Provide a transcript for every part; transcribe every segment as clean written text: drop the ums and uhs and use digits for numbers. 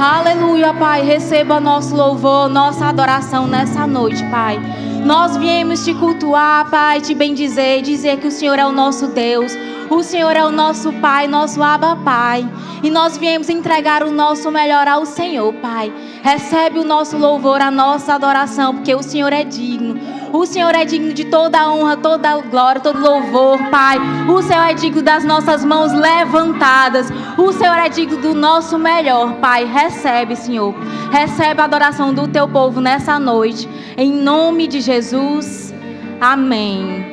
Aleluia, Pai. Receba nosso louvor, nossa adoração nessa noite, Pai. Nós viemos te cultuar, Pai, te bendizer, dizer que o Senhor é o nosso Deus. O Senhor é o nosso Pai, nosso Abba Pai. E nós viemos entregar o nosso melhor ao Senhor, Pai. Recebe o nosso louvor, a nossa adoração, porque o Senhor é digno. O Senhor é digno de toda a honra, toda a glória, todo louvor, Pai. O Senhor é digno das nossas mãos levantadas. O Senhor é digno do nosso melhor, Pai. Recebe, Senhor. Recebe a adoração do teu povo nessa noite. Em nome de Jesus. Amém.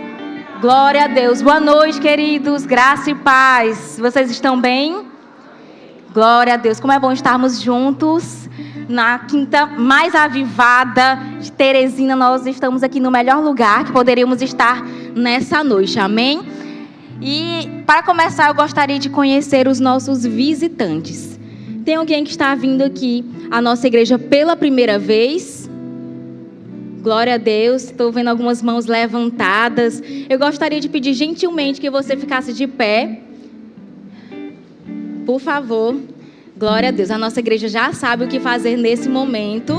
Glória a Deus. Boa noite, queridos. Graça e paz. Vocês estão bem? Glória a Deus. Como é bom estarmos juntos. Na quinta mais avivada de Teresina, nós estamos aqui no melhor lugar que poderíamos estar nessa noite, amém? E para começar, eu gostaria de conhecer os nossos visitantes. Tem alguém que está vindo aqui à nossa igreja pela primeira vez? Glória a Deus, estou vendo algumas mãos levantadas. Eu gostaria de pedir gentilmente que você ficasse de pé. Por favor. Glória a Deus, a nossa igreja já sabe o que fazer nesse momento.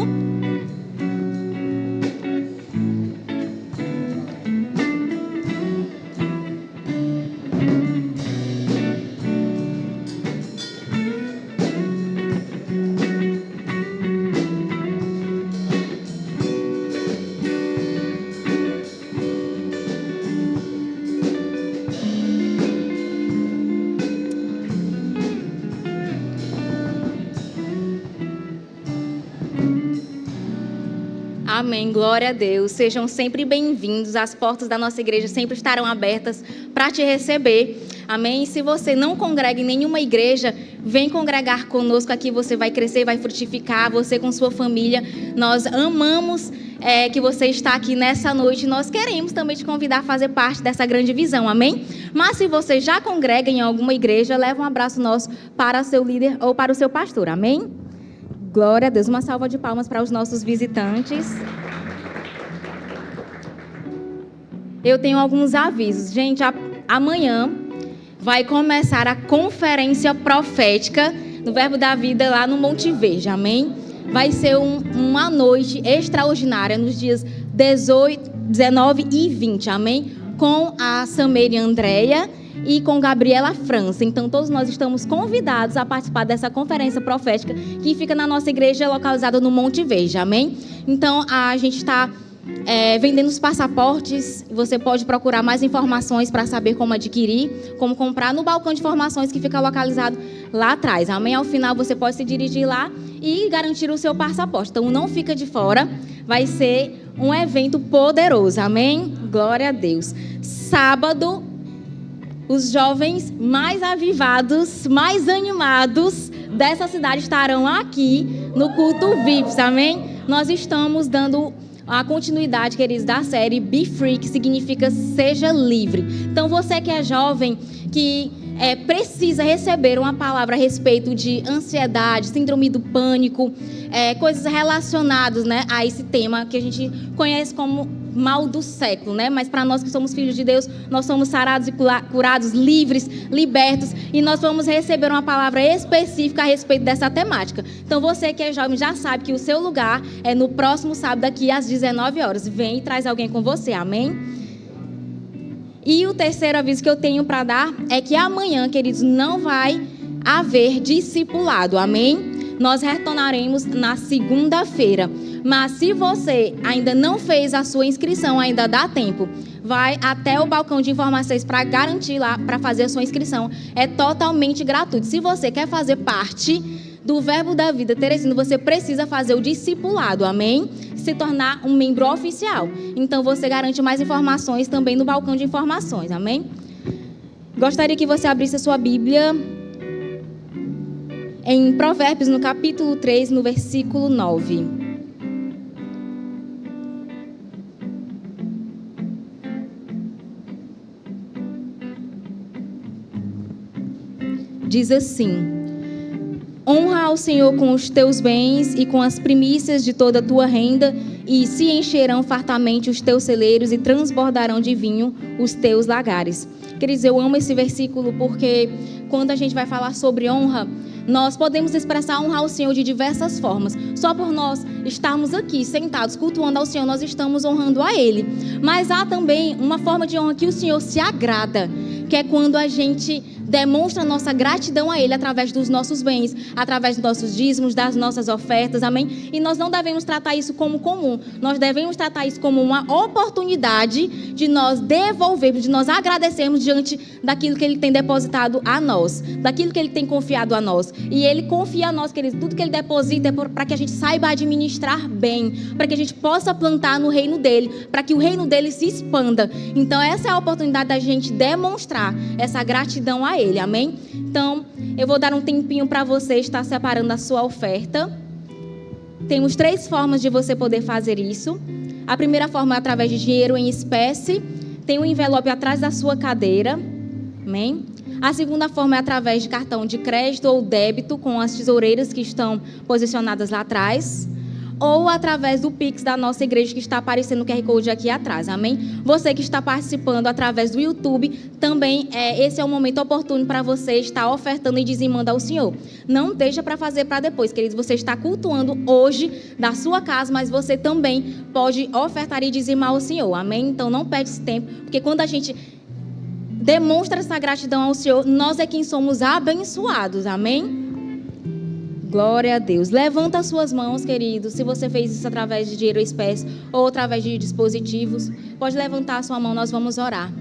Amém, glória a Deus. Sejam sempre bem-vindos. As portas da nossa igreja sempre estarão abertas para te receber. Amém? E se você não congrega em nenhuma igreja, vem congregar conosco aqui. Você vai crescer, vai frutificar, você com sua família. Nós amamos que você está aqui nessa noite. Nós queremos também te convidar a fazer parte dessa grande visão. Amém? Mas se você já congrega em alguma igreja, leva um abraço nosso para o seu líder ou para o seu pastor. Amém? Glória a Deus. Uma salva de palmas para os nossos visitantes. Eu tenho alguns avisos. Gente, amanhã vai começar a conferência profética do Verbo da Vida lá no Monte Verde. Amém? Vai ser uma noite extraordinária nos dias 18, 19 e 20. Amém? Com a Sameira Andréia e com Gabriela França. Então, todos nós estamos convidados a participar dessa conferência profética que fica na nossa igreja localizada no Monte Verde, amém? Então, a gente está vendendo os passaportes. Você pode procurar mais informações para saber como adquirir, como comprar no balcão de informações que fica localizado lá atrás, amém? Ao final, você pode se dirigir lá e garantir o seu passaporte. Então, não fica de fora. Vai ser um evento poderoso, amém? Glória a Deus. Sábado, os jovens mais avivados, mais animados dessa cidade estarão aqui no culto VIPs, amém? Nós estamos dando a continuidade, queridos, da série Be Free, que significa seja livre. Então, você que é jovem, que precisa receber uma palavra a respeito de ansiedade, síndrome do pânico, coisas relacionadas, né, a esse tema que a gente conhece como mal do século, né? Mas para nós que somos filhos de Deus, nós somos sarados e curados, livres, libertos, e nós vamos receber uma palavra específica a respeito dessa temática. Então, você que é jovem já sabe que o seu lugar é no próximo sábado, aqui às 19 horas. Vem e traz alguém com você, amém? E o terceiro aviso que eu tenho para dar é que amanhã, queridos, não vai haver discipulado, amém? Nós retornaremos na segunda-feira. Mas se você ainda não fez a sua inscrição, ainda dá tempo. Vai até o balcão de informações para garantir lá, para fazer a sua inscrição. É totalmente gratuito. Se você quer fazer parte do Verbo da Vida Teresina, você precisa fazer o discipulado, amém? Se tornar um membro oficial. Então, você garante mais informações também no balcão de informações, amém? Gostaria que você abrisse a sua Bíblia em Provérbios, no capítulo 3, no versículo 9. Diz assim: honra ao Senhor com os teus bens e com as primícias de toda a tua renda, e se encherão fartamente os teus celeiros e transbordarão de vinho os teus lagares. Queridos, eu amo esse versículo porque quando a gente vai falar sobre honra, Nós podemos expressar honra ao Senhor de diversas formas. Só por nós estarmos aqui, sentados, cultuando ao Senhor, nós estamos honrando a Ele. Mas há também uma forma de honra que o Senhor se agrada, que é quando a gente demonstra nossa gratidão a Ele através dos nossos bens, através dos nossos dízimos, das nossas ofertas, amém? E nós não devemos tratar isso como comum, nós devemos tratar isso como uma oportunidade de nós devolvermos, de nós agradecermos diante daquilo que Ele tem depositado a nós, daquilo que Ele tem confiado a nós. E Ele confia a nós, queridos, tudo que Ele deposita é para que a gente saiba administrar bem, para que a gente possa plantar no reino dEle, para que o reino dEle se expanda. Então essa é a oportunidade da gente demonstrar essa gratidão a Ele, amém? Então, eu vou dar um tempinho para você estar separando a sua oferta. Temos 3 formas de você poder fazer isso. A primeira forma é através de dinheiro em espécie. Tem um envelope atrás da sua cadeira, amém? A segunda forma é através de cartão de crédito ou débito, com as tesoureiras que estão posicionadas lá atrás. Ou através do Pix da nossa igreja, que está aparecendo no QR Code aqui atrás, amém? Você que está participando através do YouTube, também esse é o momento oportuno para você estar ofertando e dizimando ao Senhor. Não deixa para fazer para depois, queridos. Você está cultuando hoje da sua casa, mas você também pode ofertar e dizimar ao Senhor, amém? Então não perde esse tempo, porque quando a gente demonstra essa gratidão ao Senhor, nós é quem somos abençoados, amém? Glória a Deus. Levanta as suas mãos, queridos. Se você fez isso através de dinheiro ou espécie ou através de dispositivos, pode levantar a sua mão, nós vamos orar.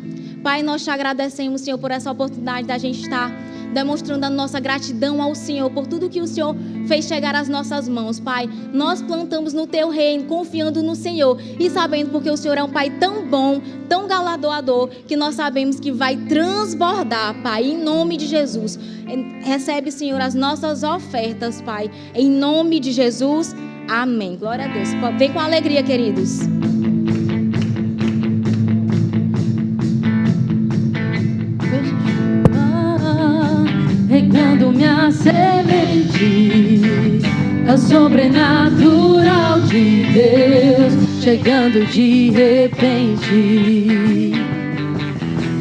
Pai, nós te agradecemos, Senhor, por essa oportunidade da gente estar demonstrando a nossa gratidão ao Senhor por tudo que o Senhor fez chegar às nossas mãos, Pai. Nós plantamos no Teu reino, confiando no Senhor e sabendo porque o Senhor é um Pai tão bom, tão galardoador, que nós sabemos que vai transbordar, Pai, em nome de Jesus. Recebe, Senhor, as nossas ofertas, Pai, em nome de Jesus. Amém. Glória a Deus. Vem com alegria, queridos. Regando minha semente, é o sobrenatural de Deus chegando de repente.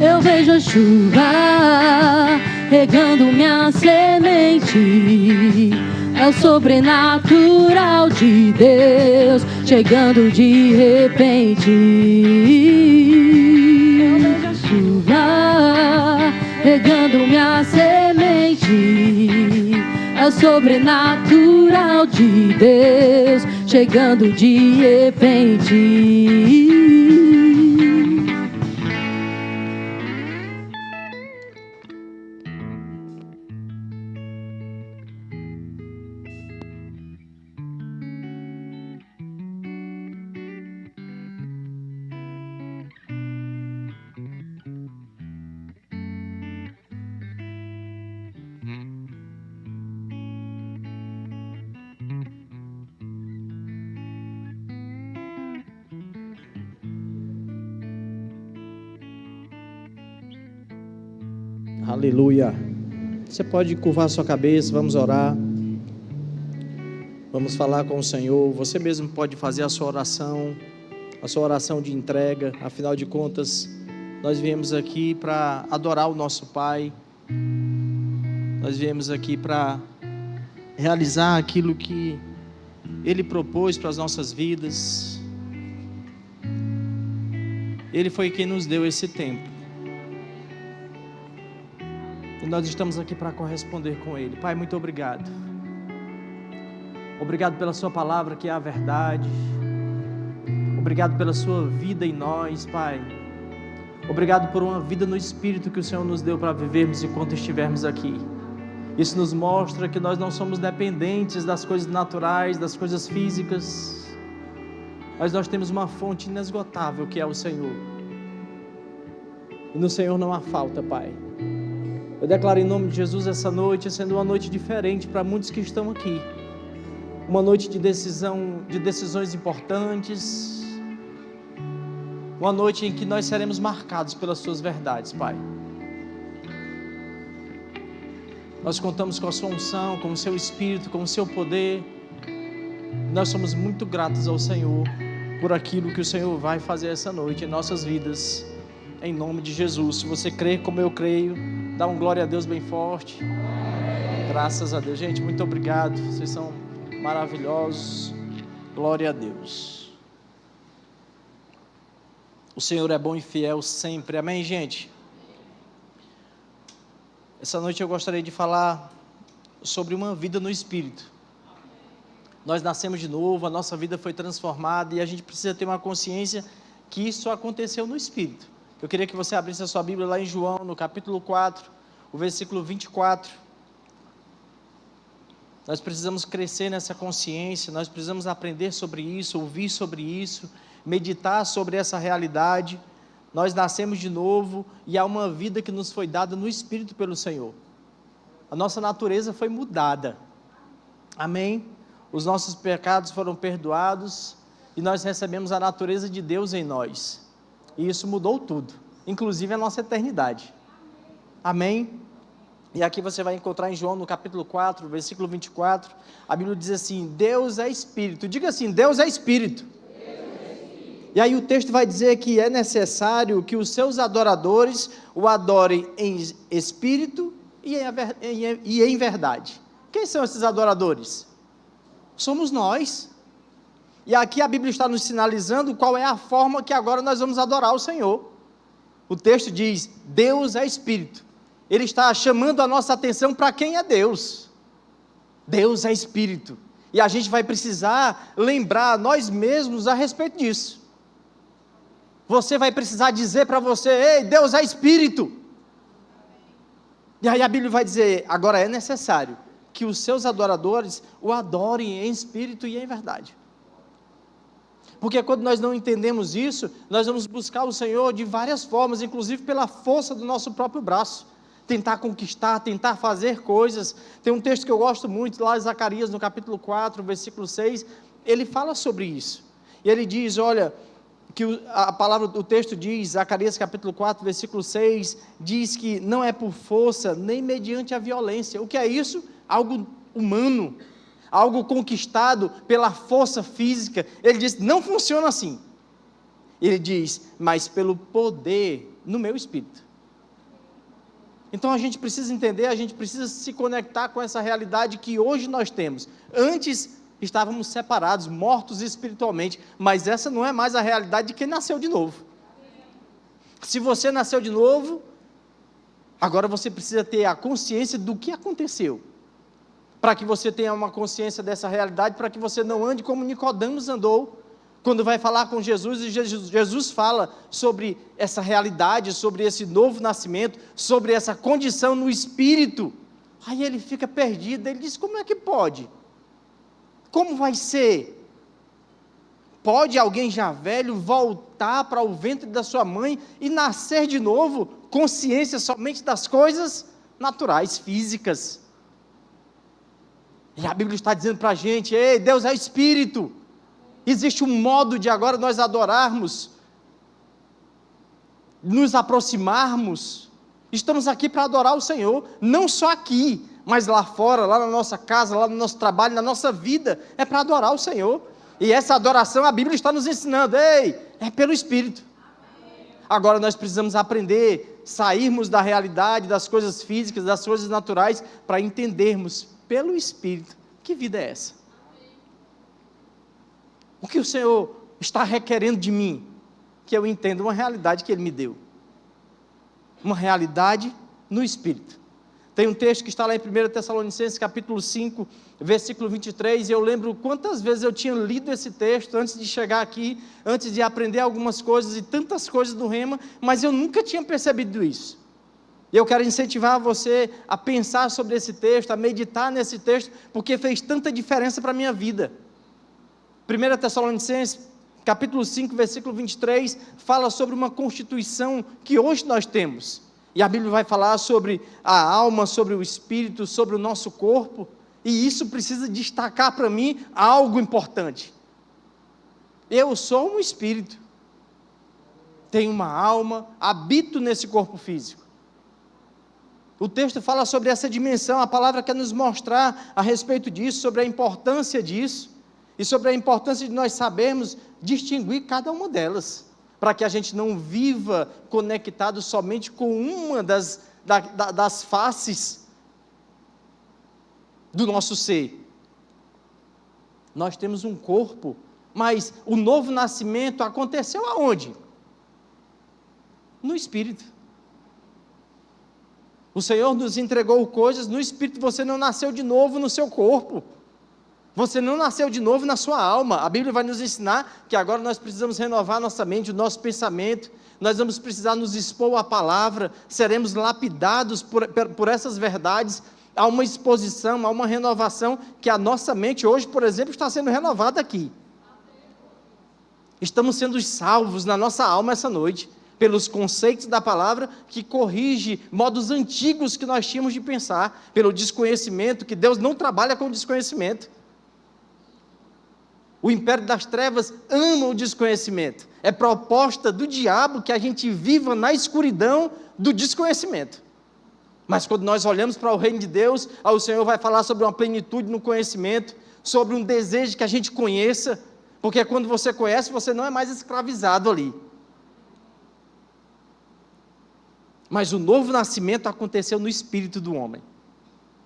Eu vejo a chuva regando minha semente, é o sobrenatural de Deus chegando de repente. Eu vejo a chuva regando minha semente, é o sobrenatural de Deus chegando de repente. Aleluia. Você pode curvar a sua cabeça, vamos orar. Vamos falar com o Senhor. Você mesmo pode fazer a sua oração de entrega. Afinal de contas, nós viemos aqui para adorar o nosso Pai. Nós viemos aqui para realizar aquilo que Ele propôs para as nossas vidas. Ele foi quem nos deu esse tempo. E nós estamos aqui para corresponder com Ele. Pai, muito obrigado. Obrigado pela sua palavra, que é a verdade. Obrigado pela sua vida em nós, Pai. Obrigado por uma vida no Espírito que o Senhor nos deu para vivermos enquanto estivermos aqui. Isso nos mostra que nós não somos dependentes das coisas naturais, das coisas físicas, mas nós temos uma fonte inesgotável que é o Senhor. E no Senhor não há falta, Pai. Eu declaro em nome de Jesus essa noite sendo uma noite diferente para muitos que estão aqui. Uma noite de decisões importantes. Uma noite em que nós seremos marcados pelas suas verdades, Pai. Nós contamos com a sua unção, com o seu Espírito, com o seu poder. Nós somos muito gratos ao Senhor por aquilo que o Senhor vai fazer essa noite em nossas vidas. Em nome de Jesus. Se você crê como eu creio, dá um glória a Deus bem forte. Graças a Deus. Gente, muito obrigado. Vocês são maravilhosos. Glória a Deus. O Senhor é bom e fiel sempre. Amém, gente? Essa noite eu gostaria de falar sobre uma vida no Espírito. Nós nascemos de novo, a nossa vida foi transformada e a gente precisa ter uma consciência que isso aconteceu no Espírito. Eu queria que você abrisse a sua Bíblia lá em João, no capítulo 4, o versículo 24. Nós precisamos crescer nessa consciência, nós precisamos aprender sobre isso, ouvir sobre isso, meditar sobre essa realidade. Nós nascemos de novo e há uma vida que nos foi dada no Espírito pelo Senhor. A nossa natureza foi mudada. Amém? Os nossos pecados foram perdoados e nós recebemos a natureza de Deus em nós. E isso mudou tudo, inclusive a nossa eternidade. Amém? E aqui você vai encontrar em João, no capítulo 4, versículo 24, a Bíblia diz assim: Deus é Espírito. Diga assim: Deus é Espírito. E aí o texto vai dizer que é necessário que os seus adoradores o adorem em espírito e em verdade. Quem são esses adoradores? Somos nós. E aqui a Bíblia está nos sinalizando qual é a forma que agora nós vamos adorar o Senhor. O texto diz: Deus é Espírito. Ele está chamando a nossa atenção para quem é Deus. Deus é Espírito. E a gente vai precisar lembrar nós mesmos a respeito disso. Você vai precisar dizer para você: ei, Deus é Espírito. E aí a Bíblia vai dizer: agora é necessário que os seus adoradores o adorem em espírito e em verdade. Porque quando nós não entendemos isso, nós vamos buscar o Senhor de várias formas, inclusive pela força do nosso próprio braço, tentar conquistar, tentar fazer coisas. Tem um texto que eu gosto muito, lá em Zacarias, no capítulo 4, versículo 6, ele fala sobre isso, e ele diz, olha, que o texto diz, Zacarias capítulo 4, versículo 6, diz que não é por força, nem mediante a violência. O que é isso? Algo humano, algo conquistado pela força física. Ele diz, não funciona assim. Ele diz, mas pelo poder no meu espírito. Então a gente precisa entender, a gente precisa se conectar com essa realidade que hoje nós temos. Antes estávamos separados, mortos espiritualmente, mas essa não é mais a realidade de quem nasceu de novo. Se você nasceu de novo, agora você precisa ter a consciência do que aconteceu, para que você tenha uma consciência dessa realidade, para que você não ande como Nicodemos andou, quando vai falar com Jesus, e Jesus fala sobre essa realidade, sobre esse novo nascimento, sobre essa condição no Espírito. Aí ele fica perdido, ele diz, como é que pode? Como vai ser? Pode alguém já velho voltar para o ventre da sua mãe e nascer de novo, consciência somente das coisas naturais, físicas? E a Bíblia está dizendo para a gente, ei, Deus é Espírito. Existe um modo de agora nós adorarmos, nos aproximarmos. Estamos aqui para adorar o Senhor, não só aqui, mas lá fora, lá na nossa casa, lá no nosso trabalho, na nossa vida, é para adorar o Senhor. E essa adoração a Bíblia está nos ensinando, ei, é pelo Espírito. Agora nós precisamos aprender, sairmos da realidade, das coisas físicas, das coisas naturais, para entendermos pelo Espírito, que vida é essa? O que o Senhor está requerendo de mim? Que eu entenda uma realidade que Ele me deu. Uma realidade no Espírito. Tem um texto que está lá em 1 Tessalonicenses, capítulo 5, versículo 23, e eu lembro quantas vezes eu tinha lido esse texto antes de chegar aqui, antes de aprender algumas coisas e tantas coisas do Rema, mas eu nunca tinha percebido isso. E eu quero incentivar você a pensar sobre esse texto, a meditar nesse texto, porque fez tanta diferença para a minha vida. 1 Tessalonicenses, capítulo 5, versículo 23, fala sobre uma constituição que hoje nós temos. E a Bíblia vai falar sobre a alma, sobre o espírito, sobre o nosso corpo. E isso precisa destacar para mim algo importante. Eu sou um espírito. Tenho uma alma, habito nesse corpo físico. O texto fala sobre essa dimensão, a palavra quer nos mostrar a respeito disso, sobre a importância disso. E sobre a importância de nós sabermos distinguir cada uma delas, para que a gente não viva conectado somente com uma das faces. do nosso ser. Nós temos um corpo, mas o novo nascimento aconteceu aonde? No Espírito. O Senhor nos entregou coisas no Espírito. Você não nasceu de novo no seu corpo. Você não nasceu de novo na sua alma. A Bíblia vai nos ensinar que agora nós precisamos renovar nossa mente, o nosso pensamento. Nós vamos precisar nos expor à palavra. Seremos lapidados por essas verdades. Há uma exposição, há uma renovação que a nossa mente hoje, por exemplo, está sendo renovada aqui. Estamos sendo salvos na nossa alma essa noite, pelos conceitos da palavra que corrige modos antigos que nós tínhamos de pensar, pelo desconhecimento, que Deus não trabalha com desconhecimento. O império das trevas ama o desconhecimento. É proposta do diabo que a gente viva na escuridão do desconhecimento. Mas quando nós olhamos para o reino de Deus, o Senhor vai falar sobre uma plenitude no conhecimento, sobre um desejo que a gente conheça, porque quando você conhece, você não é mais escravizado ali. Mas o novo nascimento aconteceu no espírito do homem.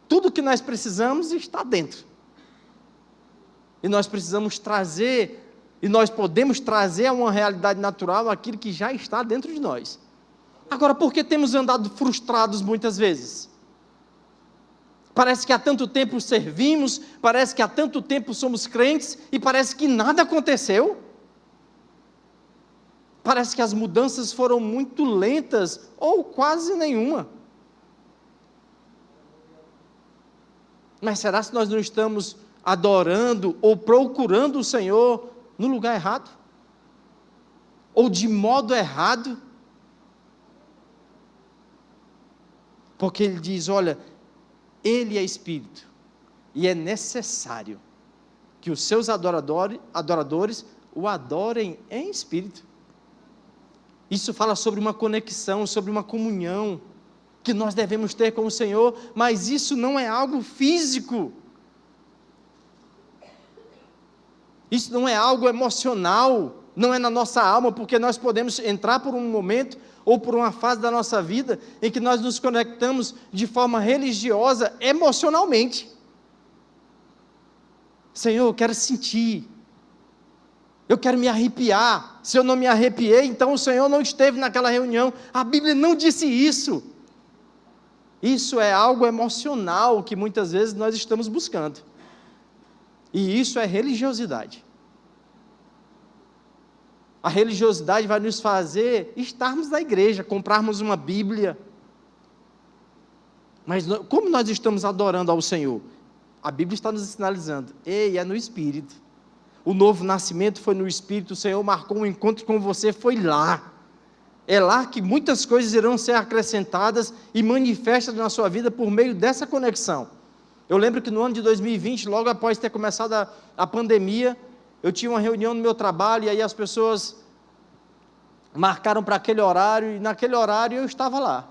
Tudo que nós precisamos está dentro. E nós precisamos trazer, e nós podemos trazer a uma realidade natural aquilo que já está dentro de nós. Agora, por que temos andado frustrados muitas vezes? Parece que há tanto tempo servimos, parece que há tanto tempo somos crentes, e parece que nada aconteceu. Parece que as mudanças foram muito lentas, ou quase nenhuma. Mas será que nós não estamos adorando ou procurando o Senhor no lugar errado? Ou de modo errado? Porque ele diz, olha, ele é Espírito, e é necessário que os seus adoradores o adorem em Espírito. Isso fala sobre uma conexão, sobre uma comunhão, que nós devemos ter com o Senhor, mas isso não é algo físico. Isso não é algo emocional, não é na nossa alma, porque nós podemos entrar por um momento ou por uma fase da nossa vida em que nós nos conectamos de forma religiosa, emocionalmente. Senhor, eu quero sentir, eu quero me arrepiar. Se eu não me arrepiei, então o Senhor não esteve naquela reunião. A Bíblia não disse isso. Isso é algo emocional que muitas vezes nós estamos buscando. E isso é religiosidade. A religiosidade vai nos fazer estarmos na igreja, comprarmos uma Bíblia. Mas como nós estamos adorando ao Senhor? A Bíblia está nos sinalizando, ei, é no Espírito. O novo nascimento foi no Espírito, o Senhor marcou um encontro com você, foi lá. É lá que muitas coisas irão ser acrescentadas e manifestas na sua vida por meio dessa conexão. Eu lembro que no ano de 2020, logo após ter começado a pandemia, eu tinha uma reunião no meu trabalho, e aí as pessoas marcaram para aquele horário, e naquele horário eu estava lá.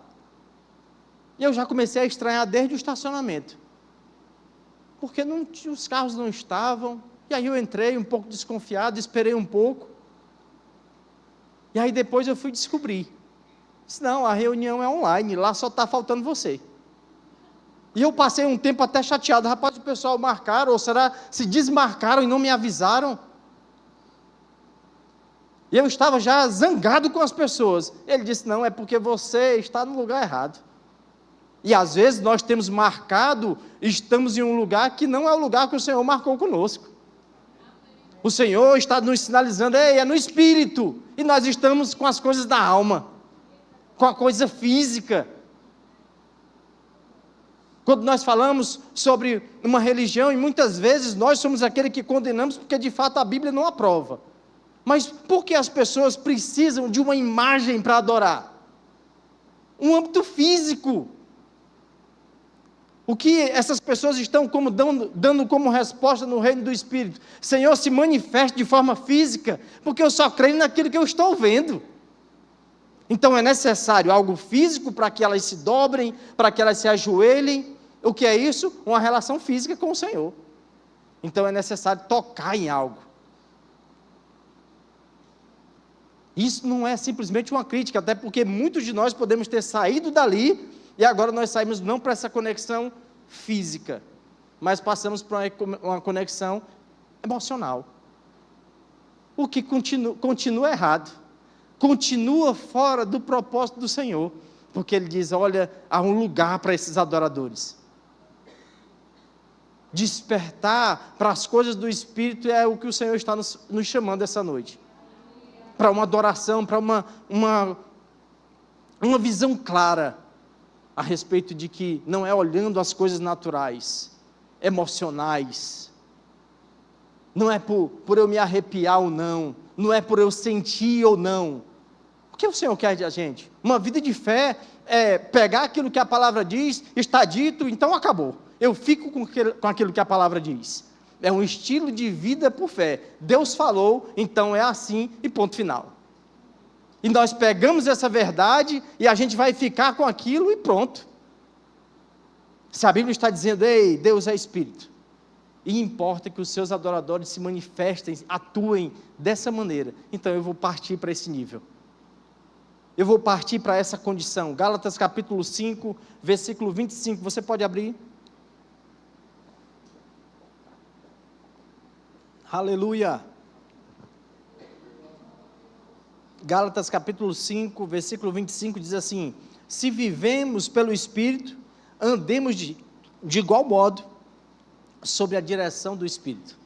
E eu já comecei a estranhar desde o estacionamento, porque os carros não estavam, e aí eu entrei um pouco desconfiado, esperei um pouco, e aí depois eu fui descobrir, não, a reunião é online, lá só está faltando você. E eu passei um tempo até chateado, rapaz, o pessoal marcaram, ou será se desmarcaram e não me avisaram? E eu estava já zangado com as pessoas. Ele disse, não, é porque você está no lugar errado. E às vezes nós temos marcado, estamos em um lugar que não é o lugar que o Senhor marcou conosco. O Senhor está nos sinalizando, ei, é no Espírito, e nós estamos com as coisas da alma, com a coisa física. Quando nós falamos sobre uma religião, e muitas vezes nós somos aquele que condenamos, porque de fato a Bíblia não aprova. Mas por que as pessoas precisam de uma imagem para adorar? Um âmbito físico. O que essas pessoas estão dando como resposta no reino do Espírito? Senhor, se manifeste de forma física, porque eu só creio naquilo que eu estou vendo. Então é necessário algo físico para que elas se dobrem, para que elas se ajoelhem. O que é isso? Uma relação física com o Senhor. Então é necessário tocar em algo. Isso não é simplesmente uma crítica, até porque muitos de nós podemos ter saído dali, e agora nós saímos não para essa conexão física, mas passamos por uma conexão emocional. O que continua errado, continua fora do propósito do Senhor, porque Ele diz, olha, há um lugar para esses adoradores. Despertar para as coisas do Espírito é o que o Senhor está nos chamando essa noite. Para uma adoração, para uma visão clara a respeito de que não é olhando as coisas naturais, emocionais, não é por eu me arrepiar ou não, não é por eu sentir ou não. O que o Senhor quer de a gente? Uma vida de fé é pegar aquilo que a palavra diz, está dito, então acabou. Eu fico com aquilo que a palavra diz. É um estilo de vida por fé. Deus falou, então é assim e ponto final. E nós pegamos essa verdade e a gente vai ficar com aquilo e pronto. Se a Bíblia está dizendo, ei, Deus é Espírito, e importa que os seus adoradores se manifestem, atuem dessa maneira, então eu vou partir para esse nível. Eu vou partir para essa condição. Gálatas capítulo 5, versículo 25, você pode abrir? Aleluia! Gálatas capítulo 5, versículo 25 diz assim, se vivemos pelo Espírito, andemos de igual modo, sob a direção do Espírito.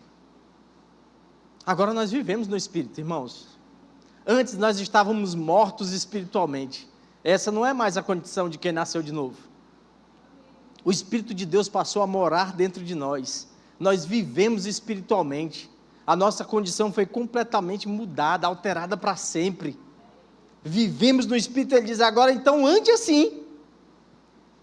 Agora nós vivemos no Espírito, irmãos. Antes nós estávamos mortos espiritualmente. Essa não é mais a condição de quem nasceu de novo. O Espírito de Deus passou a morar dentro de nós. Nós vivemos espiritualmente. A nossa condição foi completamente mudada, alterada para sempre. Vivemos no Espírito. Ele diz agora, então ande assim.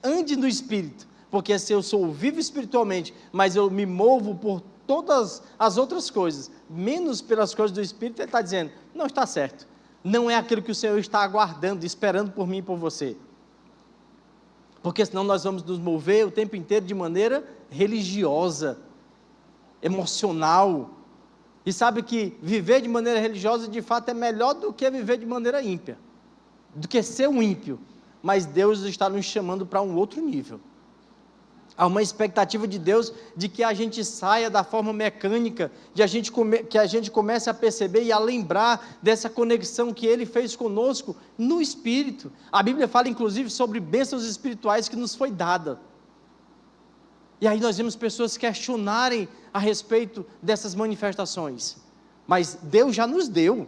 Ande no Espírito. Porque se eu sou vivo espiritualmente, mas eu me movo por todas as outras coisas, menos pelas coisas do Espírito, ele está dizendo, não está certo. Não é aquilo que o Senhor está aguardando, esperando por mim e por você. Porque senão nós vamos nos mover o tempo inteiro de maneira religiosa, emocional. E sabe que viver de maneira religiosa, de fato, é melhor do que viver de maneira ímpia. Do que ser um ímpio. Mas Deus está nos chamando para um outro nível. Há uma expectativa de Deus de que a gente saia da forma mecânica, que a gente comece a perceber e a lembrar dessa conexão que Ele fez conosco no Espírito. A Bíblia fala inclusive sobre bênçãos espirituais que nos foi dada. E aí nós vemos pessoas questionarem a respeito dessas manifestações. Mas Deus já nos deu.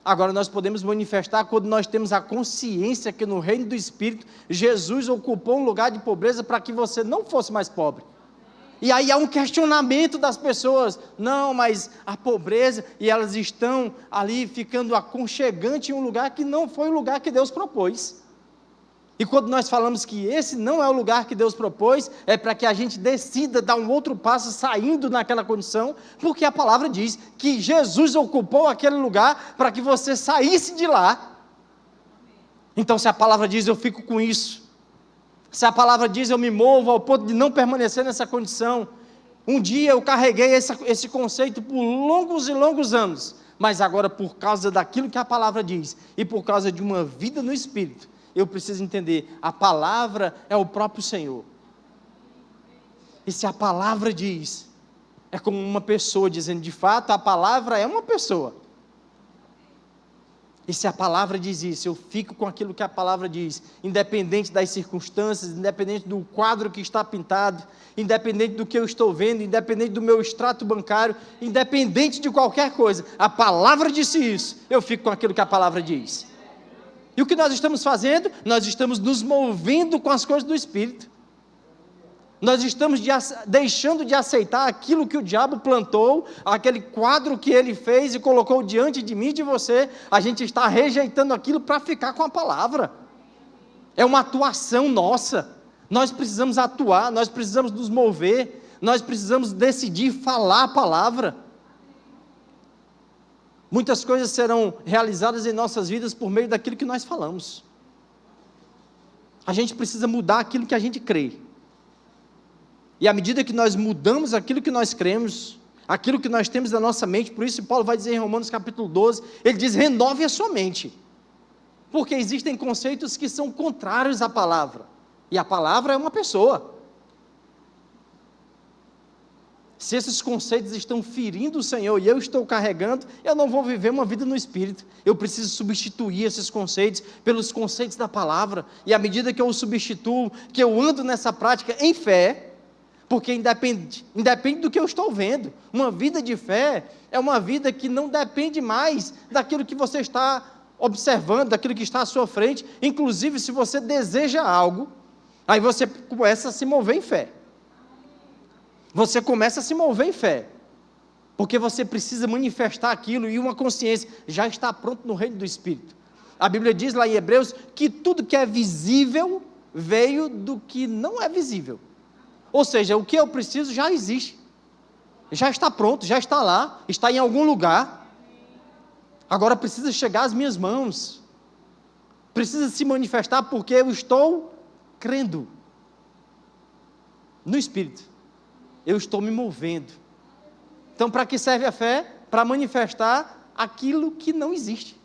Agora nós podemos manifestar quando nós temos a consciência que no reino do Espírito, Jesus ocupou um lugar de pobreza para que você não fosse mais pobre. E aí há um questionamento das pessoas, não, mas a pobreza, e elas estão ali ficando aconchegante em um lugar que não foi o lugar que Deus propôs. E quando nós falamos que esse não é o lugar que Deus propôs, é para que a gente decida dar um outro passo saindo naquela condição, porque a palavra diz que Jesus ocupou aquele lugar para que você saísse de lá. Então se a palavra diz, eu fico com isso. Se a palavra diz, eu me movo ao ponto de não permanecer nessa condição. Um dia eu carreguei esse conceito por longos e longos anos, mas agora por causa daquilo que a palavra diz, e por causa de uma vida no Espírito, eu preciso entender, a palavra é o próprio Senhor. E se a palavra diz, é como uma pessoa dizendo, de fato, a palavra é uma pessoa. E se a palavra diz isso, eu fico com aquilo que a palavra diz, independente das circunstâncias, independente do quadro que está pintado, independente do que eu estou vendo, independente do meu extrato bancário, independente de qualquer coisa, a palavra disse isso, eu fico com aquilo que a palavra diz. E o que nós estamos fazendo? Nós estamos nos movendo com as coisas do Espírito. Nós estamos deixando de aceitar aquilo que o diabo plantou, aquele quadro que ele fez e colocou diante de mim e de você. A gente está rejeitando aquilo para ficar com a palavra. É uma atuação nossa. Nós precisamos atuar, nós precisamos nos mover, nós precisamos decidir falar a palavra. Muitas coisas serão realizadas em nossas vidas por meio daquilo que nós falamos. A gente precisa mudar aquilo que a gente crê. E à medida que nós mudamos aquilo que nós cremos, aquilo que nós temos na nossa mente, por isso Paulo vai dizer em Romanos capítulo 12, ele diz, renove a sua mente. Porque existem conceitos que são contrários à palavra. E a palavra é uma pessoa. Se esses conceitos estão ferindo o Senhor e eu estou carregando, eu não vou viver uma vida no Espírito. Eu preciso substituir esses conceitos pelos conceitos da palavra. E à medida que eu os substituo, que eu ando nessa prática em fé, porque independe do que eu estou vendo. Uma vida de fé é uma vida que não depende mais daquilo que você está observando, daquilo que está à sua frente. Inclusive, se você deseja algo, aí você começa a se mover em fé. Você começa a se mover em fé, porque você precisa manifestar aquilo, e uma consciência já está pronto no reino do Espírito. A Bíblia diz lá em Hebreus que tudo que é visível veio do que não é visível. Ou seja, o que eu preciso já existe, já está pronto, já está lá, está em algum lugar. Agora precisa chegar às minhas mãos, precisa se manifestar, porque eu estou crendo no Espírito. Eu estou me movendo. Então, para que serve a fé? Para manifestar aquilo que não existe.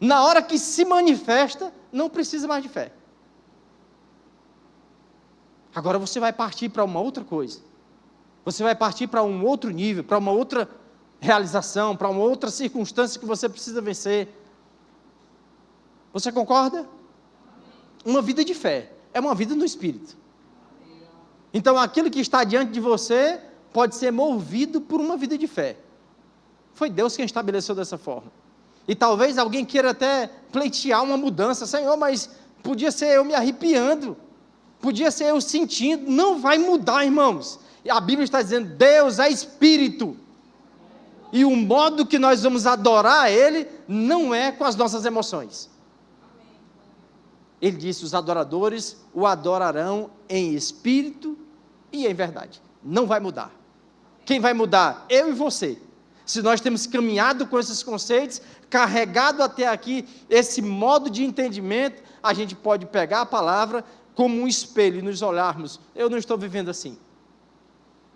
Na hora que se manifesta, não precisa mais de fé. Agora você vai partir para uma outra coisa. Você vai partir para um outro nível, para uma outra realização, para uma outra circunstância que você precisa vencer. Você concorda? Uma vida de fé é uma vida no Espírito. Então, aquilo que está diante de você pode ser movido por uma vida de fé. Foi Deus quem estabeleceu dessa forma. E talvez alguém queira até pleitear uma mudança. Senhor, mas podia ser eu me arrepiando, podia ser eu sentindo. Não vai mudar, irmãos. E a Bíblia está dizendo, Deus é Espírito. E o modo que nós vamos adorar Ele não é com as nossas emoções. Ele disse, os adoradores o adorarão em espírito e em verdade. Não vai mudar. Quem vai mudar? Eu e você. Se nós temos caminhado com esses conceitos, carregado até aqui esse modo de entendimento, a gente pode pegar a palavra como um espelho e nos olharmos. Eu não estou vivendo assim.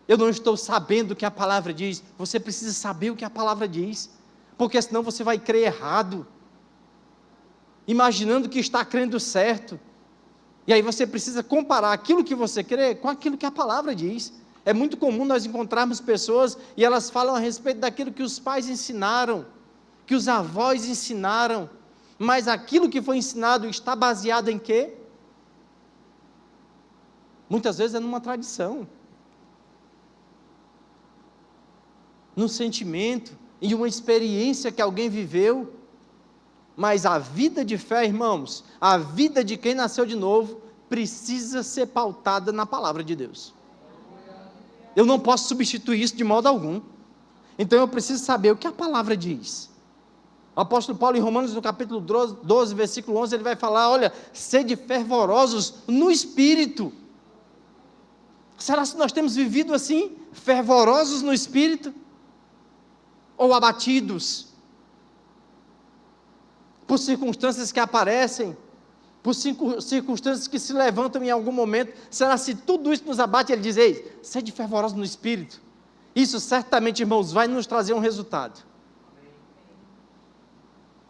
Eu não estou sabendo o que a palavra diz. Você precisa saber o que a palavra diz, porque senão você vai crer errado, imaginando que está crendo certo, e aí você precisa comparar aquilo que você crê com aquilo que a palavra diz. É muito comum nós encontrarmos pessoas, e elas falam a respeito daquilo que os pais ensinaram, que os avós ensinaram, mas aquilo que foi ensinado está baseado em quê? Muitas vezes é numa tradição, num sentimento, em uma experiência que alguém viveu. Mas a vida de fé, irmãos, a vida de quem nasceu de novo, precisa ser pautada na palavra de Deus. Eu não posso substituir isso de modo algum. Então eu preciso saber o que a palavra diz. O apóstolo Paulo, em Romanos, no capítulo 12, versículo 11, ele vai falar, olha, sede fervorosos no Espírito. Será que nós temos vivido assim, fervorosos no Espírito? Ou abatidos por circunstâncias que aparecem, por circunstâncias que se levantam em algum momento? Será se tudo isso nos abate? Ele diz, ei, sede fervoroso no Espírito. Isso certamente, irmãos, vai nos trazer um resultado.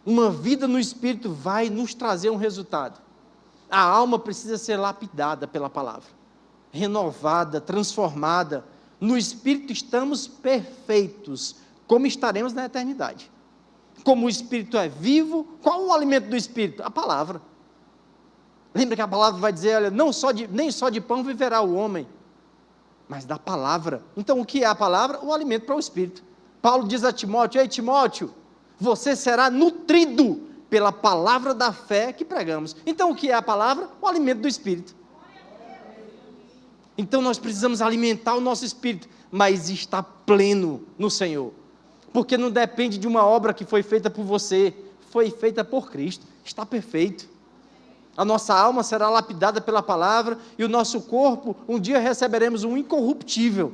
Uma vida no Espírito vai nos trazer um resultado. A alma precisa ser lapidada pela palavra, renovada, transformada. No Espírito estamos perfeitos, como estaremos na eternidade. Como o Espírito é vivo, qual o alimento do Espírito? A palavra. Lembra que a palavra vai dizer, olha, nem só de pão viverá o homem, mas da palavra. Então o que é a palavra? O alimento para o Espírito. Paulo diz a Timóteo, ei Timóteo, você será nutrido pela palavra da fé que pregamos. Então o que é a palavra? O alimento do Espírito. Então nós precisamos alimentar o nosso Espírito, mas está pleno no Senhor. Porque não depende de uma obra que foi feita por você, foi feita por Cristo, está perfeito. A nossa alma será lapidada pela palavra, e o nosso corpo, um dia receberemos um incorruptível,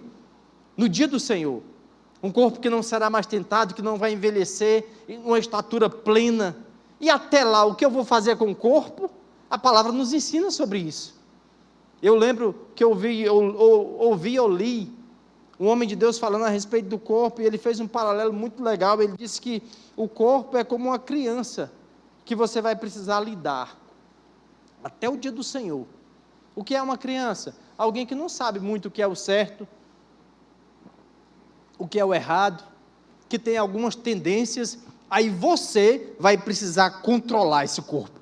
no dia do Senhor. Um corpo que não será mais tentado, que não vai envelhecer, em uma estatura plena. E até lá, o que eu vou fazer com o corpo? A palavra nos ensina sobre isso. Eu lembro que eu li um homem de Deus falando a respeito do corpo, e ele fez um paralelo muito legal. Ele disse que o corpo é como uma criança, que você vai precisar lidar, até o dia do Senhor. O que é uma criança? Alguém que não sabe muito o que é o certo, o que é o errado, que tem algumas tendências, aí você vai precisar controlar esse corpo.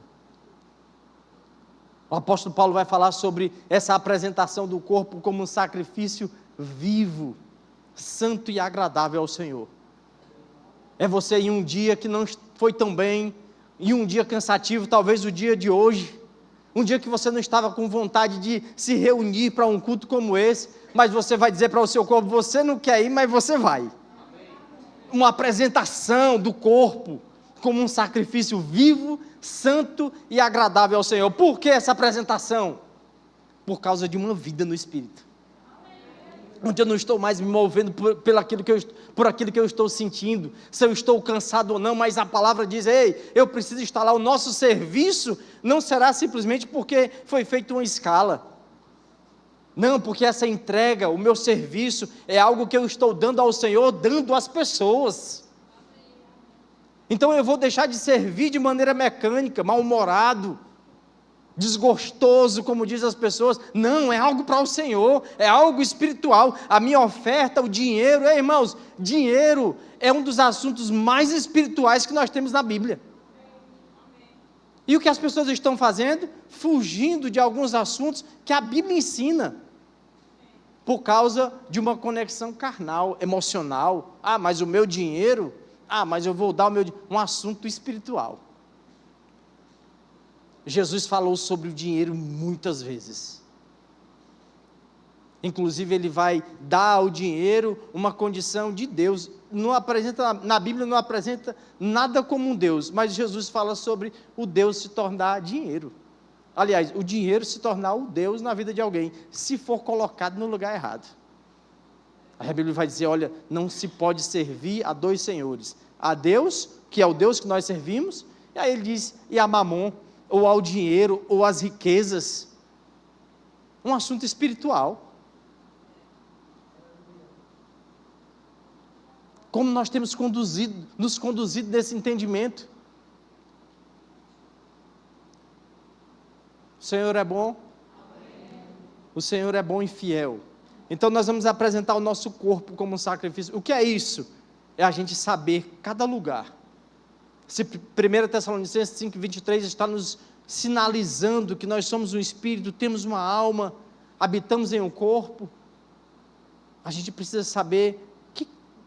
O apóstolo Paulo vai falar sobre essa apresentação do corpo como um sacrifício vivo, santo e agradável ao Senhor. É você em um dia que não foi tão bem, em um dia cansativo, talvez o dia de hoje, um dia que você não estava com vontade de se reunir para um culto como esse, mas você vai dizer para o seu corpo, você não quer ir, mas você vai. Uma apresentação do corpo como um sacrifício vivo, santo e agradável ao Senhor. Por que essa apresentação? Por causa de uma vida no Espírito. Onde eu não estou mais me movendo por aquilo que eu estou sentindo, se eu estou cansado ou não, mas a palavra diz, ei, eu preciso estar lá. O nosso serviço não será simplesmente porque foi feita uma escala. Não, porque essa entrega, o meu serviço, é algo que eu estou dando ao Senhor, dando às pessoas. Então eu vou deixar de servir de maneira mecânica, mal-humorado, desgostoso, como dizem as pessoas. Não, é algo para o Senhor, é algo espiritual. A minha oferta, o dinheiro, irmãos, dinheiro é um dos assuntos mais espirituais que nós temos na Bíblia. E o que as pessoas estão fazendo? Fugindo de alguns assuntos que a Bíblia ensina, por causa de uma conexão carnal, emocional. Ah, mas o meu dinheiro, mas eu vou dar um assunto espiritual. Jesus falou sobre o dinheiro muitas vezes. Inclusive ele vai dar ao dinheiro uma condição de Deus. Não apresenta, na Bíblia não apresenta nada como um Deus, mas Jesus fala sobre o Deus se tornar dinheiro. Aliás, o dinheiro se tornar o Deus na vida de alguém, se for colocado no lugar errado. A Bíblia vai dizer, olha, não se pode servir a dois senhores. A Deus, que é o Deus que nós servimos, e aí ele diz, e a Mamon, ou ao dinheiro, ou às riquezas. Um assunto espiritual. Como nós temos nos conduzido nesse entendimento. O Senhor é bom? O Senhor é bom e fiel. Então nós vamos apresentar o nosso corpo como um sacrifício. O que é isso? É a gente saber cada lugar. Se 1 Tessalonicenses 5:23 está nos sinalizando que nós somos um espírito, temos uma alma, habitamos em um corpo, a gente precisa saber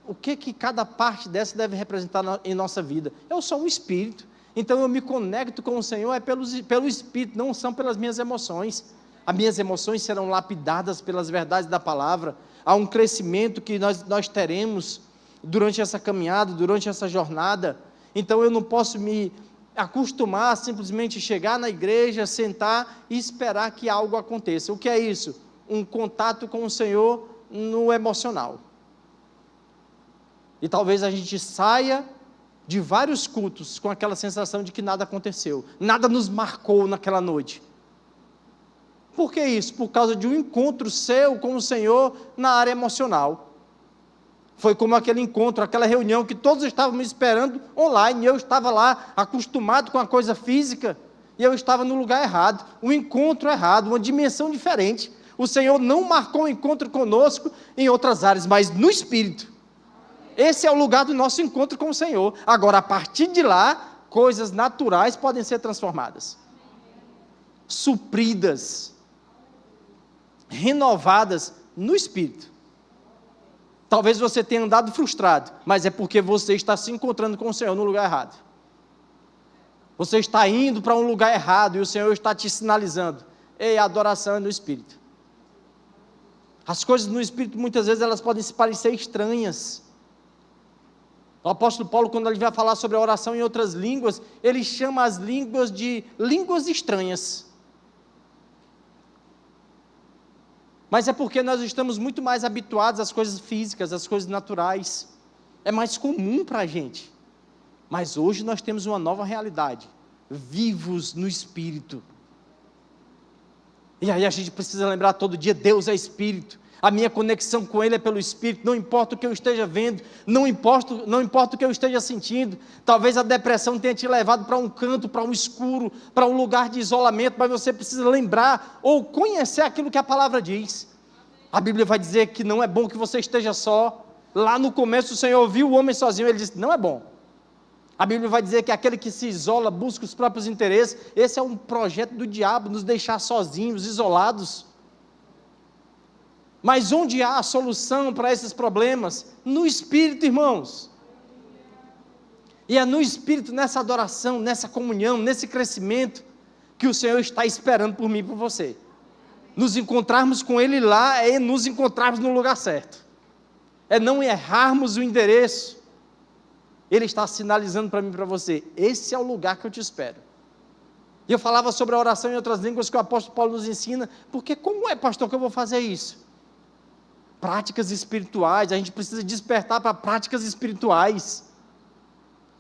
o que cada parte dessa deve representar em nossa vida. Eu sou um espírito, então eu me conecto com o Senhor pelo espírito, não são pelas minhas emoções. As minhas emoções serão lapidadas pelas verdades da palavra. Há um crescimento que nós teremos durante essa caminhada, durante essa jornada. Então eu não posso me acostumar a simplesmente chegar na igreja, sentar e esperar que algo aconteça. O que é isso? Um contato com o Senhor no emocional. E talvez a gente saia de vários cultos com aquela sensação de que nada aconteceu, nada nos marcou naquela noite. Por que isso? Por causa de um encontro seu com o Senhor na área emocional. Foi como aquele encontro, aquela reunião que todos estavam me esperando online, e eu estava lá, acostumado com a coisa física, e eu estava no lugar errado, um encontro errado, uma dimensão diferente. O Senhor não marcou um encontro conosco em outras áreas, mas no Espírito. Esse é o lugar do nosso encontro com o Senhor. Agora, a partir de lá, coisas naturais podem ser transformadas, supridas, renovadas no Espírito. Talvez você tenha andado frustrado, mas é porque você está se encontrando com o Senhor no lugar errado. Você está indo para um lugar errado e o Senhor está te sinalizando. Ei, a adoração é no Espírito. As coisas no Espírito, muitas vezes, elas podem se parecer estranhas. O apóstolo Paulo, quando ele vai falar sobre a oração em outras línguas, ele chama as línguas de línguas estranhas. Mas é porque nós estamos muito mais habituados às coisas físicas, às coisas naturais. É mais comum para a gente. Mas hoje nós temos uma nova realidade. Vivos no Espírito. E aí a gente precisa lembrar todo dia, Deus é Espírito. A minha conexão com Ele é pelo Espírito. Não importa o que eu esteja vendo, não importa o que eu esteja sentindo. Talvez a depressão tenha te levado para um canto, para um escuro, para um lugar de isolamento, mas você precisa lembrar ou conhecer aquilo que a palavra diz. A Bíblia vai dizer que não é bom que você esteja só, Lá no começo o Senhor viu o homem sozinho, ele disse, não é bom. A Bíblia vai dizer que aquele que se isola, busca os próprios interesses, esse é um projeto do diabo, nos deixar sozinhos, isolados. Mas onde há a solução para esses problemas? No Espírito, irmãos. E é no Espírito, nessa adoração, nessa comunhão, nesse crescimento, que o Senhor está esperando por mim e por você. Nos encontrarmos com Ele lá, é nos encontrarmos no lugar certo. É não errarmos o endereço. Ele está sinalizando para mim e para você, esse é o lugar que eu te espero. E eu falava sobre a oração em outras línguas que o apóstolo Paulo nos ensina, porque como é, pastor, que eu vou fazer isso? Práticas espirituais, a gente precisa despertar para práticas espirituais,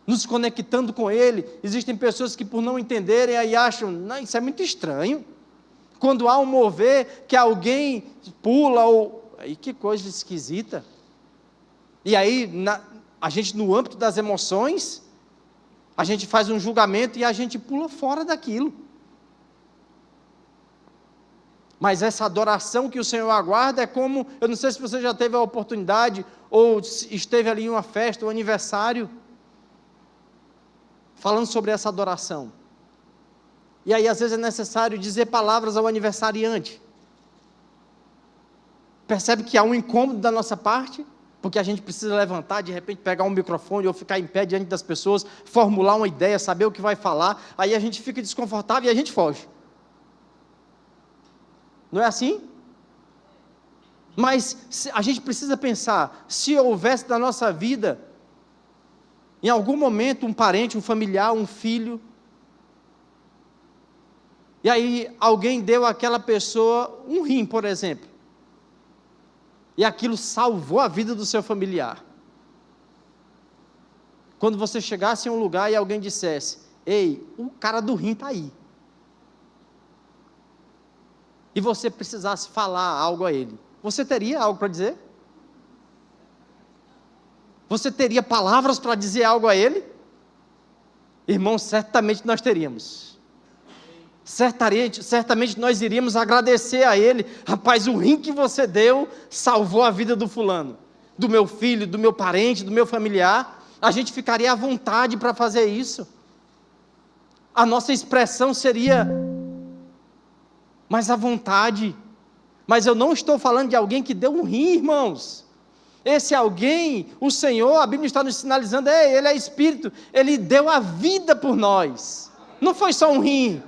nos conectando com Ele. Existem pessoas que por não entenderem, aí acham, não, isso é muito estranho, quando há um mover, que alguém pula, ou, aí que coisa esquisita, e aí, a gente no âmbito das emoções, a gente faz um julgamento, e a gente pula fora daquilo, mas essa adoração que o Senhor aguarda, é como, eu não sei se você já teve a oportunidade, ou esteve ali em uma festa, um aniversário, falando sobre essa adoração, e aí às vezes é necessário dizer palavras ao aniversariante, percebe que há um incômodo da nossa parte, porque a gente precisa levantar, de repente pegar um microfone, ou ficar em pé diante das pessoas, formular uma ideia, saber o que vai falar, aí a gente fica desconfortável e a gente foge, não é assim? Mas a gente precisa pensar, se houvesse na nossa vida, em algum momento, um parente, um familiar, um filho, e aí alguém deu àquela pessoa um rim, por exemplo, e aquilo salvou a vida do seu familiar. Quando você chegasse em um lugar e alguém dissesse, ei, o cara do rim está aí, e você precisasse falar algo a ele, você teria algo para dizer? Você teria palavras para dizer algo a ele? Irmãos, certamente nós teríamos. Certamente nós iríamos agradecer a ele. Rapaz, o rim que você deu salvou a vida do fulano, do meu filho, do meu parente, do meu familiar. A gente ficaria à vontade para fazer isso. A nossa expressão seria mais à vontade. Mas eu não estou falando de alguém que deu um rim, irmãos. Esse alguém, o Senhor, a Bíblia está nos sinalizando, Ele é Espírito, Ele deu a vida por nós. Não foi só um rim.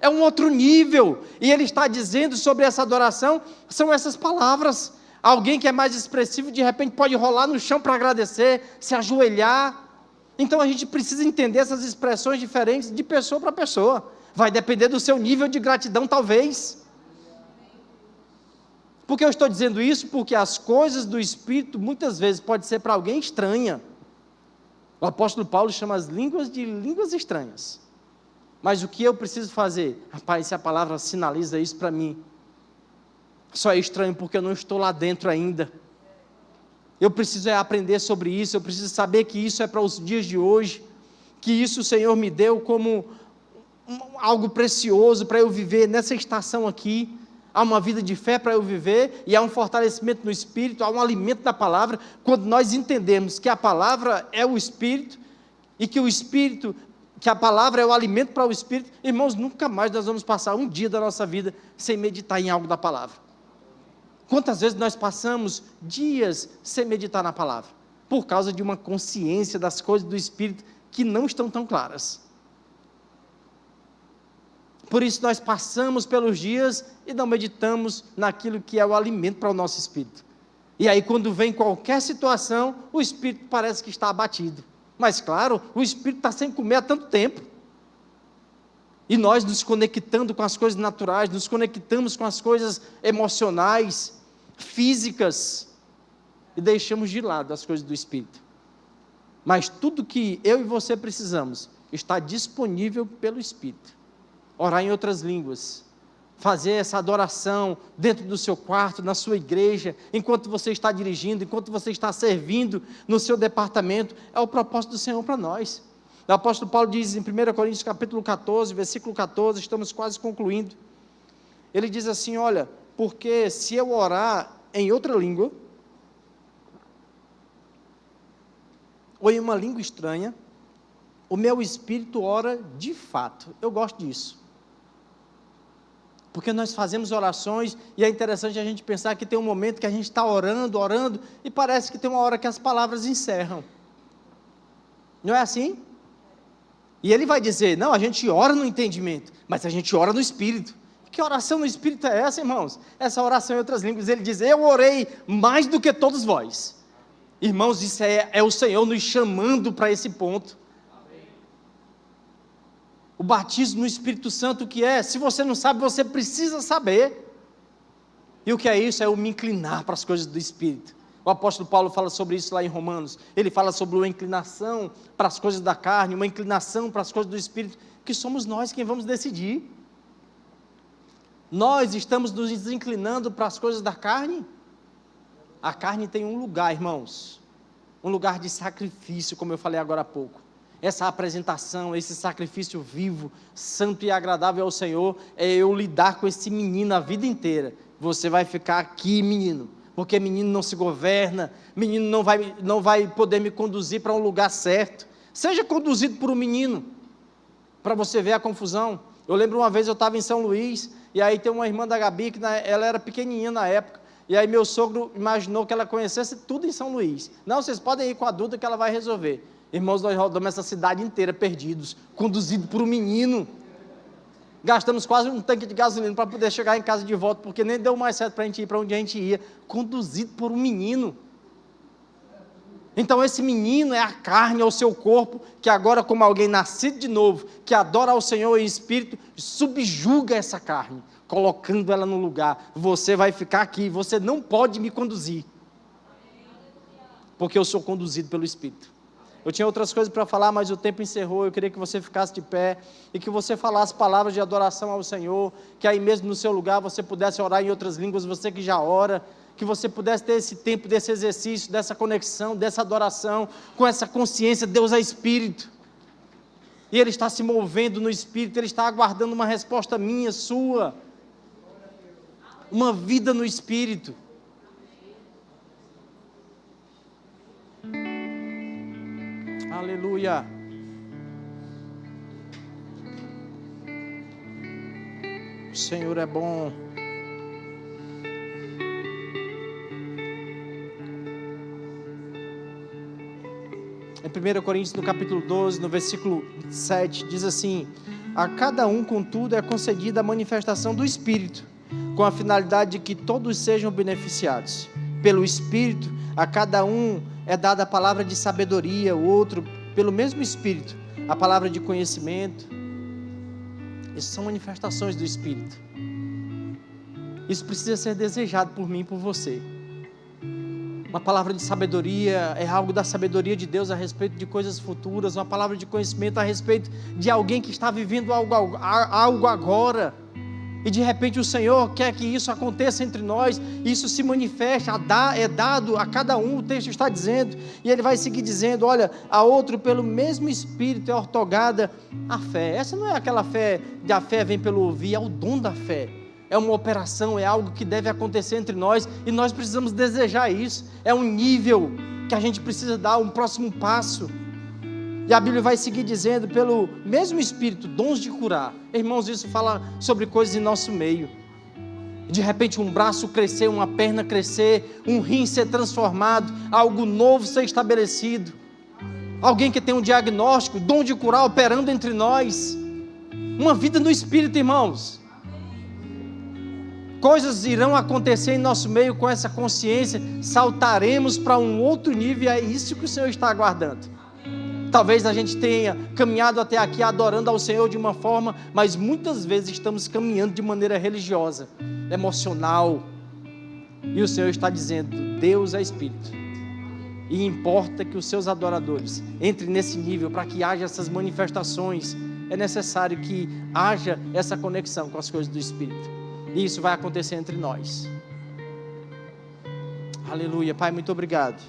É um outro nível, e Ele está dizendo sobre essa adoração, são essas palavras. Alguém que é mais expressivo, de repente pode rolar no chão para agradecer, se ajoelhar. Então a gente precisa entender essas expressões diferentes de pessoa para pessoa, vai depender do seu nível de gratidão talvez. Por que eu estou dizendo isso? Porque as coisas do Espírito, muitas vezes, pode ser para alguém estranha. O apóstolo Paulo chama as línguas de línguas estranhas. Mas o que eu preciso fazer? Rapaz, se a palavra sinaliza isso para mim, só é estranho porque eu não estou lá dentro ainda. Eu preciso aprender sobre isso, eu preciso saber que isso é para os dias de hoje, que isso o Senhor me deu como algo precioso para eu viver nessa estação aqui. Há uma vida de fé para eu viver, e há um fortalecimento no Espírito, há um alimento da palavra, quando nós entendemos que a palavra é o Espírito, e que o Espírito, que a palavra é o alimento para o Espírito, irmãos, nunca mais nós vamos passar um dia da nossa vida sem meditar em algo da palavra. Quantas vezes nós passamos dias sem meditar na palavra, por causa de uma consciência das coisas do Espírito que não estão tão claras. Por isso nós passamos pelos dias e não meditamos naquilo que é o alimento para o nosso espírito. E aí quando vem qualquer situação, o espírito parece que está abatido. Mas claro, o espírito está sem comer há tanto tempo. E nós nos conectando com as coisas naturais, nos conectamos com as coisas emocionais, físicas, e deixamos de lado as coisas do espírito. Mas tudo que eu e você precisamos está disponível pelo Espírito. Orar em outras línguas, fazer essa adoração dentro do seu quarto, na sua igreja, enquanto você está dirigindo, enquanto você está servindo no seu departamento, é o propósito do Senhor para nós. O apóstolo Paulo diz em 1 Coríntios capítulo 14, versículo 14, estamos quase concluindo, ele diz assim, olha, porque se eu orar em outra língua, ou em uma língua estranha, o meu espírito ora de fato. Eu gosto disso. Porque nós fazemos orações e é interessante a gente pensar que tem um momento que a gente está orando, e parece que tem uma hora que as palavras encerram. Não é assim? E ele vai dizer, não, a gente ora no entendimento, mas a gente ora no Espírito. Que oração no Espírito é essa, irmãos? Essa oração em outras línguas, ele diz, eu orei mais do que todos vós. Irmãos, isso é o Senhor nos chamando para esse ponto. O batismo no Espírito Santo, o que é? Se você não sabe, você precisa saber. E o que é isso? É eu me inclinar para as coisas do Espírito. O apóstolo Paulo fala sobre isso lá em Romanos. Ele fala sobre uma inclinação para as coisas da carne, uma inclinação para as coisas do Espírito, que somos nós quem vamos decidir. Nós estamos nos inclinando para as coisas da carne? A carne tem um lugar, irmãos, um lugar de sacrifício, como eu falei agora há pouco. Essa apresentação, esse sacrifício vivo, santo e agradável ao Senhor, é eu lidar com esse menino a vida inteira. Você vai ficar aqui, menino, porque menino não se governa, menino não vai poder me conduzir para um lugar certo. Seja conduzido por um menino, para você ver a confusão. Eu lembro uma vez eu estava em São Luís, e aí tem uma irmã da Gabi, que ela era pequenininha na época, e aí meu sogro imaginou que ela conhecesse tudo em São Luís. Não, vocês podem ir com a Duda que ela vai resolver. Irmãos, nós rodamos essa cidade inteira perdidos, conduzido por um menino. Gastamos quase um tanque de gasolina para poder chegar em casa de volta, porque nem deu mais certo para a gente ir para onde a gente ia, conduzido por um menino. Então esse menino é a carne, é o seu corpo, que agora, como alguém nascido de novo, que adora ao Senhor em espírito, subjuga essa carne, colocando ela no lugar. Você vai ficar aqui, você não pode me conduzir, porque eu sou conduzido pelo Espírito. Eu tinha outras coisas para falar, mas o tempo encerrou. Eu queria que você ficasse de pé e que você falasse palavras de adoração ao Senhor, que aí mesmo no seu lugar você pudesse orar em outras línguas, você que já ora, que você pudesse ter esse tempo, desse exercício, dessa conexão, dessa adoração, com essa consciência. Deus é Espírito, e Ele está se movendo no Espírito, Ele está aguardando uma resposta minha, sua, uma vida no Espírito. Aleluia. O Senhor é bom. Em 1 Coríntios, no capítulo 12, no versículo 7, diz assim: a cada um, contudo, é concedida a manifestação do Espírito, com a finalidade de que todos sejam beneficiados. Pelo Espírito, a cada um é dada a palavra de sabedoria, o outro, pelo mesmo Espírito, a palavra de conhecimento. Essas são manifestações do Espírito. Isso precisa ser desejado por mim e por você. Uma palavra de sabedoria é algo da sabedoria de Deus a respeito de coisas futuras, uma palavra de conhecimento a respeito de alguém que está vivendo algo agora, e de repente o Senhor quer que isso aconteça entre nós, isso se manifeste, é dado a cada um, o texto está dizendo, e ele vai seguir dizendo, olha, a outro pelo mesmo Espírito é ortogada a fé. Essa não é aquela fé, a fé vem pelo ouvir, é o dom da fé. É uma operação, é algo que deve acontecer entre nós, e nós precisamos desejar isso. É um nível que a gente precisa dar, um próximo passo. E a Bíblia vai seguir dizendo, pelo mesmo Espírito, dons de curar. Irmãos, isso fala sobre coisas em nosso meio. De repente um braço crescer, uma perna crescer, um rim ser transformado, algo novo ser estabelecido. Alguém que tem um diagnóstico, dom de curar operando entre nós. Uma vida no Espírito, irmãos. Coisas irão acontecer em nosso meio com essa consciência, saltaremos para um outro nível, e é isso que o Senhor está aguardando. Talvez a gente tenha caminhado até aqui adorando ao Senhor de uma forma, mas muitas vezes estamos caminhando de maneira religiosa, emocional, e o Senhor está dizendo, Deus é Espírito, e importa que os seus adoradores entrem nesse nível, para que haja essas manifestações, é necessário que haja essa conexão com as coisas do Espírito. E isso vai acontecer entre nós. Aleluia. Pai, muito obrigado.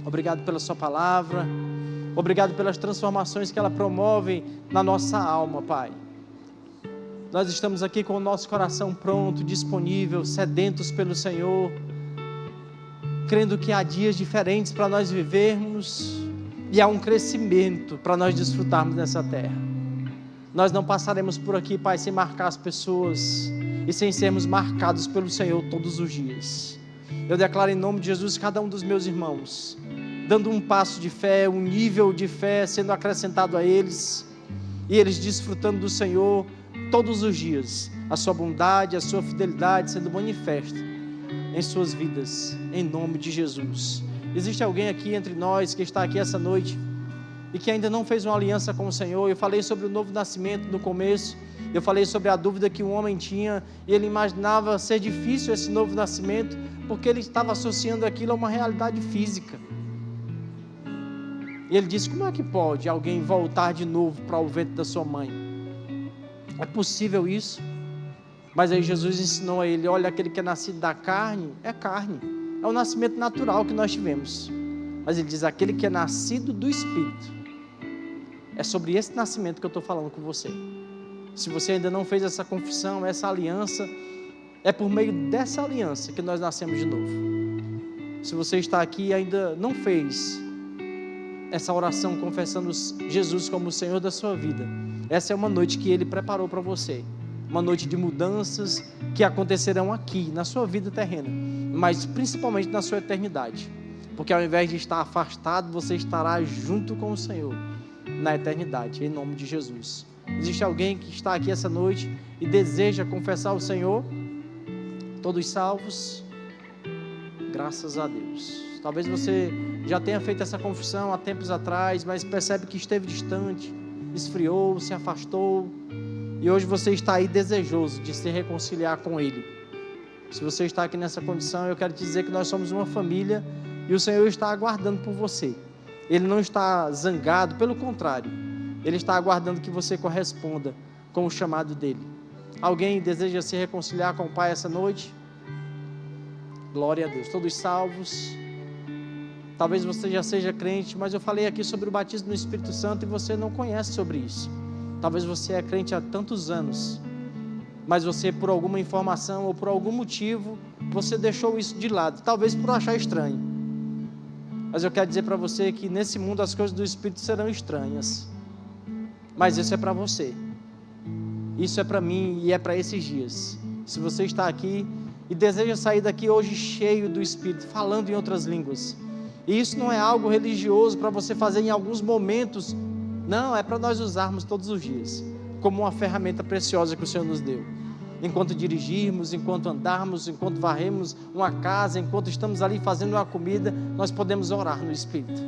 Obrigado pela sua palavra. Obrigado pelas transformações que ela promove na nossa alma, Pai. Nós estamos aqui com o nosso coração pronto, disponível, sedentos pelo Senhor, crendo que há dias diferentes para nós vivermos, E há um crescimento para nós desfrutarmos nessa terra. Nós não passaremos por aqui, Pai, sem marcar as pessoas e sem sermos marcados pelo Senhor todos os dias. Eu declaro em nome de Jesus cada um dos meus irmãos, dando um passo de fé, um nível de fé sendo acrescentado a eles, e eles desfrutando do Senhor todos os dias, a sua bondade, a sua fidelidade sendo manifesta em suas vidas, em nome de Jesus. Existe alguém aqui entre nós que está aqui essa noite e que ainda não fez uma aliança com o Senhor? Eu falei sobre o novo nascimento no começo, eu falei sobre a dúvida que um homem tinha, e ele imaginava ser difícil esse novo nascimento, porque ele estava associando aquilo a uma realidade física. E ele disse: como é que pode alguém voltar de novo para o ventre da sua mãe? É possível isso? Mas aí Jesus ensinou a ele: olha, aquele que é nascido da carne, é o nascimento natural que nós tivemos. Mas ele diz: aquele que é nascido do Espírito, é sobre esse nascimento que eu estou falando com você. Se você ainda não fez essa confissão, essa aliança, é por meio dessa aliança que nós nascemos de novo. Se você está aqui e ainda não fez essa oração confessando Jesus como o Senhor da sua vida, essa é uma noite que Ele preparou para você, uma noite de mudanças que acontecerão aqui, na sua vida terrena, mas principalmente na sua eternidade, porque ao invés de estar afastado, você estará junto com o Senhor na eternidade, em nome de Jesus. Existe alguém que está aqui essa noite e deseja confessar o Senhor? Todos salvos? Graças a Deus. Talvez você já tenha feito essa confissão há tempos atrás, mas percebe que esteve distante, esfriou, se afastou, e hoje você está aí desejoso de se reconciliar com Ele. Se você está aqui nessa condição, eu quero te dizer que nós somos uma família e o Senhor está aguardando por você. Ele não está zangado, pelo contrário, Ele está aguardando que você corresponda com o chamado dEle. Alguém deseja se reconciliar com o Pai essa noite? Glória a Deus. Todos salvos? Talvez você já seja crente, mas eu falei aqui sobre o batismo no Espírito Santo e você não conhece sobre isso. Talvez você é crente há tantos anos, mas você, por alguma informação ou por algum motivo, você deixou isso de lado, talvez por achar estranho. Mas eu quero dizer para você que nesse mundo as coisas do Espírito serão estranhas, mas isso é para você, isso é para mim e é para esses dias. Se você está aqui e deseja sair daqui hoje cheio do Espírito, falando em outras línguas, e isso não é algo religioso para você fazer em alguns momentos, não, é para nós usarmos todos os dias, como uma ferramenta preciosa que o Senhor nos deu. Enquanto dirigirmos, enquanto andarmos, enquanto varremos uma casa, enquanto estamos ali fazendo uma comida, nós podemos orar no Espírito.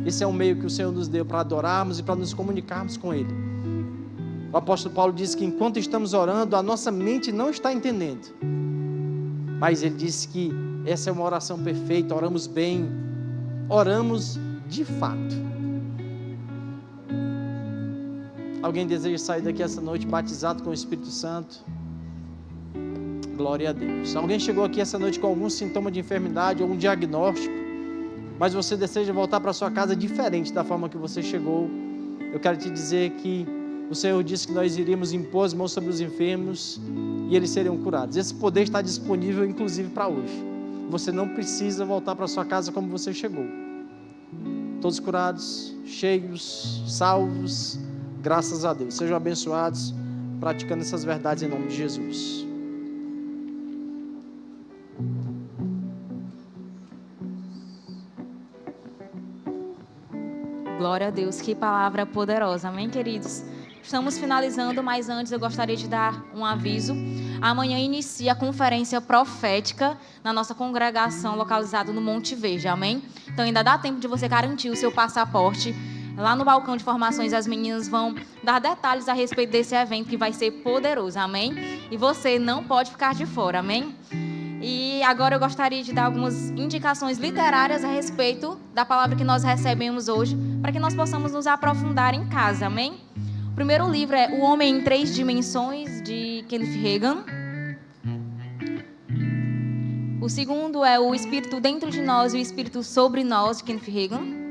Esse é um meio que o Senhor nos deu para adorarmos e para nos comunicarmos com Ele. O apóstolo Paulo diz que enquanto estamos orando, a nossa mente não está entendendo, mas ele disse que essa é uma oração perfeita, oramos bem, oramos de fato. Alguém deseja sair daqui essa noite batizado com o Espírito Santo? Glória a Deus. Alguém chegou aqui essa noite com algum sintoma de enfermidade ou um diagnóstico, mas você deseja voltar para sua casa diferente da forma que você chegou? Eu quero te dizer que o Senhor disse que nós iríamos impor as mãos sobre os enfermos e eles seriam curados. Esse poder está disponível inclusive para hoje. Você não precisa voltar para sua casa como você chegou. Todos curados, cheios, salvos, graças a Deus. Sejam abençoados praticando essas verdades em nome de Jesus. Glória a Deus, que palavra poderosa, amém, queridos? Estamos finalizando, mas antes eu gostaria de dar um aviso. Amanhã inicia a conferência profética na nossa congregação localizada no Monte Verde, amém? Então ainda dá tempo de você garantir o seu passaporte. Lá no balcão de formações as meninas vão dar detalhes a respeito desse evento que vai ser poderoso, amém? E você não pode ficar de fora, amém? E agora eu gostaria de dar algumas indicações literárias a respeito da palavra que nós recebemos hoje, para que nós possamos nos aprofundar em casa, amém? O primeiro livro é O Homem em Três Dimensões, de Kenneth Hagin. O segundo é O Espírito Dentro de Nós e o Espírito Sobre Nós, de Kenneth Hagin.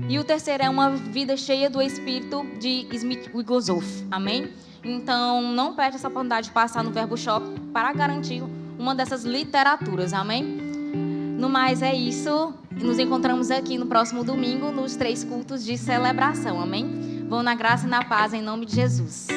E o terceiro é Uma Vida Cheia do Espírito, de Smith Wigglesworth, amém? Então, não perde essa oportunidade de passar no Verbo Shop para garantir uma dessas literaturas, amém? No mais, é isso. E nos encontramos aqui no próximo domingo, nos 3 cultos de celebração, amém? Vão na graça e na paz, em nome de Jesus.